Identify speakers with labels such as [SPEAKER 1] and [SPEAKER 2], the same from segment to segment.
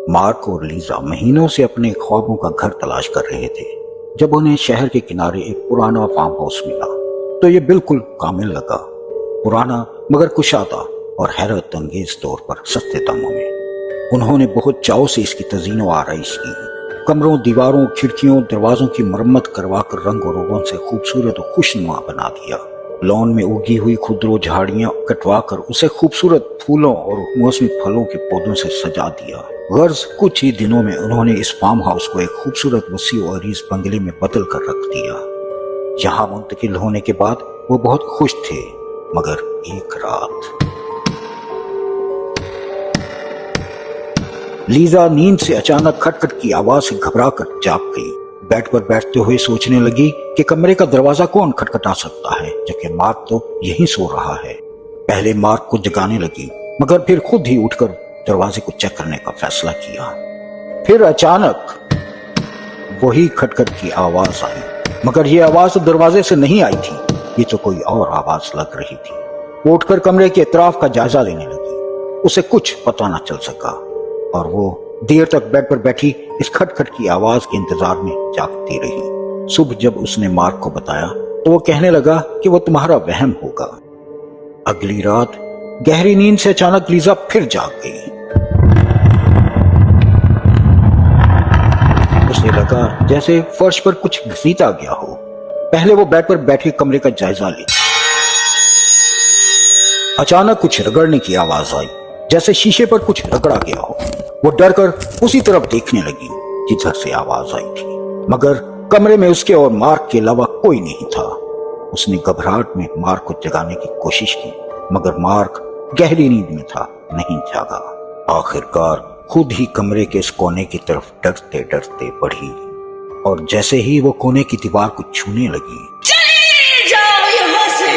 [SPEAKER 1] Mark और Lisa महीनों से अपने ख्वाबों का घर तलाश कर रहे थे। जब उन्हें शहर के किनारे एक पुराना फार्म हाउस मिला तो ये बिल्कुल कामिल लगा। पुराना मगर कुशादा और हैरत अंगेज तौर पर सस्ते दामों में। उन्होंने बहुत चाव से इसकी तज़ीन व आराइश की। कमरों, दीवारों, खिड़कियों, दरवाजों की मरम्मत करवाकर रंग और रोगन से खूबसूरत और खुशनुमा बना दिया। लॉन में उगी हुई खुदरो झाड़ियां कटवाकर उसे खूबसूरत फूलों और मौसमी फलों के पौधों से सजा दिया। गर्ज कुछ ही दिनों में उन्होंने इस फार्म हाउस को एक खूबसूरत वसी और अरीज बंगले में बदल कर रख दिया। यहाँ मुंतकिल होने के बाद वो बहुत खुश थे, मगर एक रात लीजा नींद से अचानक खटखट की आवाज से घबराकर जाग गई। बेड पर बैठते हुए सोचने लगी कि कमरे का दरवाजा कौन खटखटा सकता है, जबकि मार्क तो यहीं सो रहा है। पहले मार्क को जगाने लगी, मगर फिर खुद ही उठकर दरवाजे को चेक करने का फैसला किया। फिर अचानक वही खटखट की आवाज आई, मगर ये आवाज तो दरवाजे से नहीं आई थी, ये तो कोई और आवाज लग रही थी। वो उठकर कमरे के इतराफ का जायजा लेने लगी। उसे कुछ पता न चल सका और वो देर तक बेड पर बैठी इस खटखट की आवाज के इंतजार में जागती रही। सुबह जब उसने मार्क को बताया तो वो कहने लगा कि वो तुम्हारा वहम होगा। अगली रात गहरी नींद से अचानक लीजा फिर जाग गई। उसे लगा जैसे फर्श पर कुछ घसीटा गया हो। पहले वो बेड पर बैठे कमरे का जायजा ली। अचानक कुछ रगड़ने की आवाज आई, जैसे शीशे पर कुछ रगड़ा गया हो। वो डरकर उसी तरफ देखने लगी जिधर से आवाज आई थी, मगर कमरे में उसके और मार्क के अलावा कोई नहीं था। उसने घबराहट में मार्क को जगाने की कोशिश की, मगर मार्क गहरी नींद में था, नहीं जागा। आखिरकार खुद ही कमरे के इस कोने की तरफ डरते डरते बढ़ी और जैसे ही वो कोने की दीवार को छूने लगी,
[SPEAKER 2] चले जाओ यहाँ से।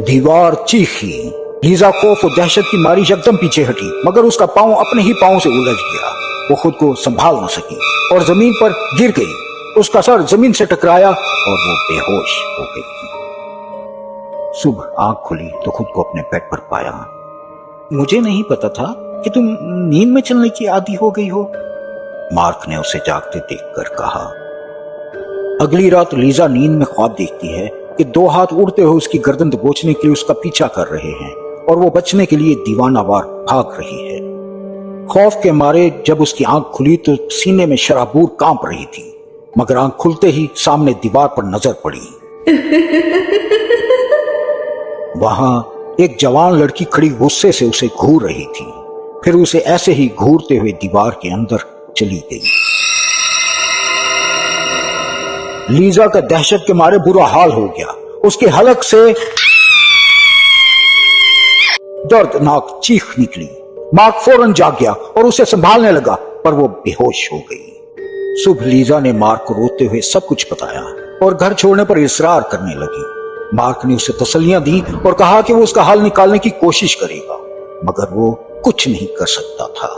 [SPEAKER 1] दीवार चीखी। लीजा खौफ और दहशत की मारी एकदम पीछे हटी, मगर उसका पांव अपने ही पांव से उलझ गया। वो खुद को संभाल न सकी और जमीन पर गिर गई। उसका सर जमीन से टकराया और वो बेहोश हो गई। सुबह आंख खुली तो खुद को अपने बेड पर पाया। मुझे नहीं पता था कि तुम नींद में चलने की आदी हो गई हो, मार्क ने उसे जागते देखकर कहा। अगली रात लीजा नींद में ख्वाब देखती है कि दो हाथ उड़ते हुए उसकी गर्दन दबोचने के लिए उसका पीछा कर रहे हैं और वो बचने के लिए दीवानावार भाग रही है। खौफ के मारे जब उसकी आंख खुली तो सीने में शराबूर कांप रही थी, मगर आंख खुलते ही सामने दीवार पर नजर पड़ी। वहां एक जवान लड़की खड़ी गुस्से से उसे घूर रही थी। फिर उसे ऐसे ही घूरते हुए दीवार के अंदर चली गई। लीजा का दहशत के मारे बुरा हाल हो गया। उसके हलक से दर्दनाक चीख निकली। मार्क फौरन जाग गया और उसे संभालने लगा, पर वो बेहोश हो गई। सुबह लीजा ने मार्क को रोते हुए सब कुछ बताया और घर छोड़ने पर इसरार करने लगी। मार्क ने उसे तसल्लियां दी और कहा कि वो उसका हाल निकालने की कोशिश करेगा, मगर वो कुछ नहीं कर सकता था।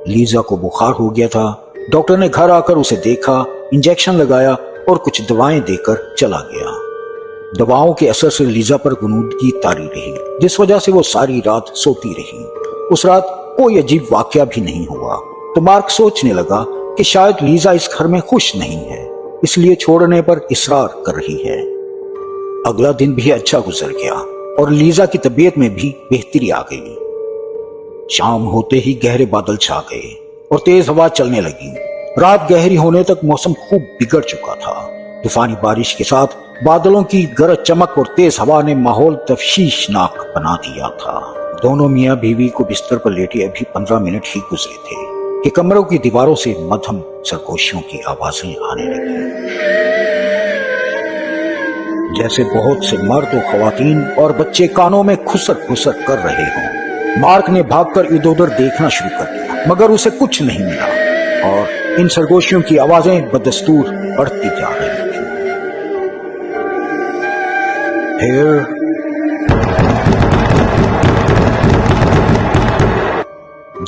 [SPEAKER 1] लीजा को बुखार हो गया था। डॉक्टर ने घर आकर उसे देखा, इंजेक्शन लगाया और कुछ दवाएं देकर चला गया। दवाओं के असर से लीजा पर गुनूदगी तारी रही, जिस वजह से वो सारी रात सोती रही। उस रात कोई अजीब वाकया भी नहीं हुआ, तो मार्क सोचने लगा कि शायद लीजा इस घर में खुश नहीं है, इसलिए छोड़ने पर इसरार कर रही है। अगला दिन भी अच्छा गुजर गया और लीजा की तबीयत में भी बेहतरी आ गई। शाम होते ही गहरे बादल छा गए और तेज हवा चलने लगी। रात गहरी होने तक मौसम खूब बिगड़ चुका था। तूफानी बारिश के साथ बादलों की गरज चमक और तेज हवा ने माहौल तफ्शीशनाक बना दिया था। दोनों मियां बीवी को बिस्तर पर लेटे अभी 15 मिनट ही गुजरे थे कि कमरों की दीवारों से मध्यम सरगोशियों की आवाजें आने लगी, जैसे बहुत से मर्द और खवातीन और बच्चे कानों में खुसर खुसर कर रहे हों। मार्क ने भागकर इधर उधर देखना शुरू कर दिया, मगर उसे कुछ नहीं मिला और इन सरगोशियों की आवाजें बदस्तूर बढ़ती जा रही थी। फिर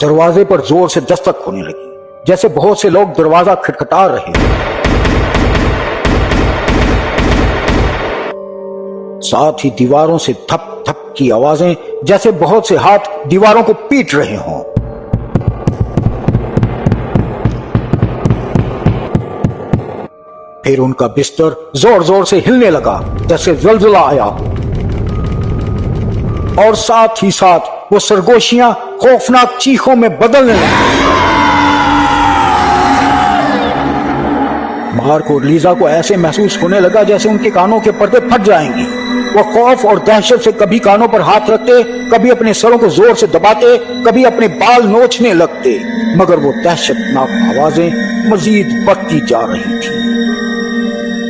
[SPEAKER 1] दरवाजे पर जोर से दस्तक होने लगी, जैसे बहुत से लोग दरवाजा खटखटा रहे थे। साथ ही दीवारों से थप थप की आवाजें जैसे बहुत से हाथ दीवारों को पीट रहे हों। फिर उनका बिस्तर जोर जोर से हिलने लगा जैसे जलजला आया, और साथ ही साथ वो सरगोशियां खौफनाक चीखों में बदलने लगी। मार्क और लीजा को ऐसे महसूस होने लगा जैसे उनके कानों के पर्दे फट जाएंगे। वो खौफ और दहशत से कभी कानों पर हाथ रखते, कभी अपने सरों को जोर से दबाते, कभी अपने बाल नोचने लगते, मगर वो दहशतनाक आवाजें मजीद बढ़ती जा रही थी।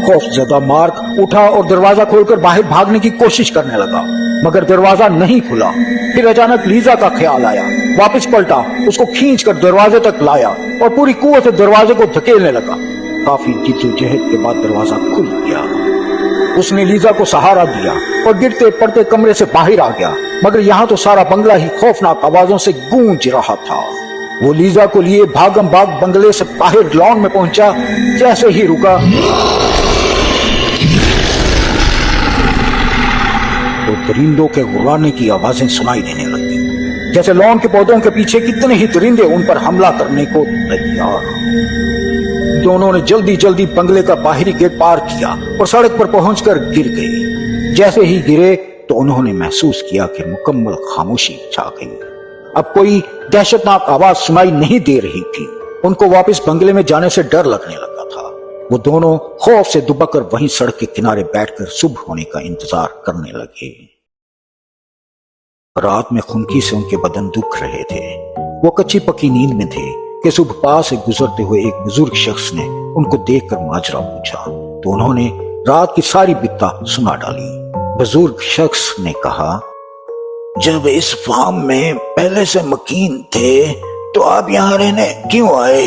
[SPEAKER 1] खौफजदा मार्क उठा और दरवाजा खोलकर बाहर भागने की कोशिश करने लगा, मगर दरवाजा नहीं खुला। फिर अचानक लीजा का ख्याल आया, वापस पलटा, उसको खींचकर दरवाजे तक लाया और पूरी कुव्वत से दरवाजे को धकेलने लगा। काफी जिद्दोजहद के बाद दरवाजा खुल गया। उसने लीजा को सहारा दिया और गिरते पड़ते कमरे से बाहर आ गया, मगर यहाँ तो सारा बंगला ही खौफनाक आवाजों से गूंज रहा था। वो लीजा को लिए भागम भाग बंगले से बाहर लॉन में पहुंचा। जैसे ही रुका तो दरिंदों के गुर्राने की आवाजें सुनाई देने लगी, जैसे लॉन के पौधों के पीछे कितने ही दरिंदे उन पर हमला करने को तैयार। दोनों ने जल्दी जल्दी बंगले का बाहरी गेट पार किया और सड़क पर पहुंचकर गिर गए। जैसे ही गिरे तो उन्होंने महसूस किया कि मुकम्मल खामोशी छा गई। अब कोई दहशतनाक आवाज सुनाई नहीं दे रही थी। उनको वापस बंगले में जाने से डर लगने लगा था। वो दोनों खौफ से दुबककर वहीं सड़क के किनारे बैठकर सुबह होने का इंतजार करने लगे। रात में खुनकी से उनके बदन दुख रहे थे। वो कच्ची पक्की नींद में थे कि सुबह पास से गुजरते हुए एक बुजुर्ग शख्स ने उनको देखकर माजरा पूछा, तो उन्होंने रात की सारी बित्ता सुना डाली। बुजुर्ग शख्स ने कहा, जब इस फार्म में पहले से मकीन थे तो आप यहाँ रहने क्यों आए?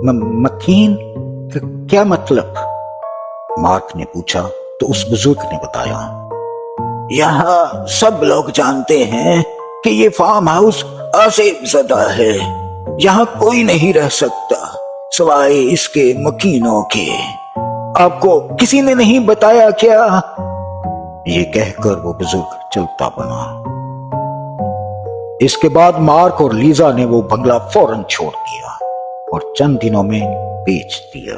[SPEAKER 1] मकीन? क्या मतलब? मार्क ने पूछा तो उस बुजुर्ग ने बताया, यहाँ सब लोग जानते हैं कि ये फार्म हाउस आसेब ज़दा है। यहाँ कोई नहीं रह सकता सिवाय इसके मकीनों के। आपको किसी ने नहीं बताया क्या? ये कहकर वो बुजुर्ग चलता बना। इसके बाद मार्क और लीजा ने वो बंगला फौरन छोड़ दिया और चंद दिनों में बेच दिया।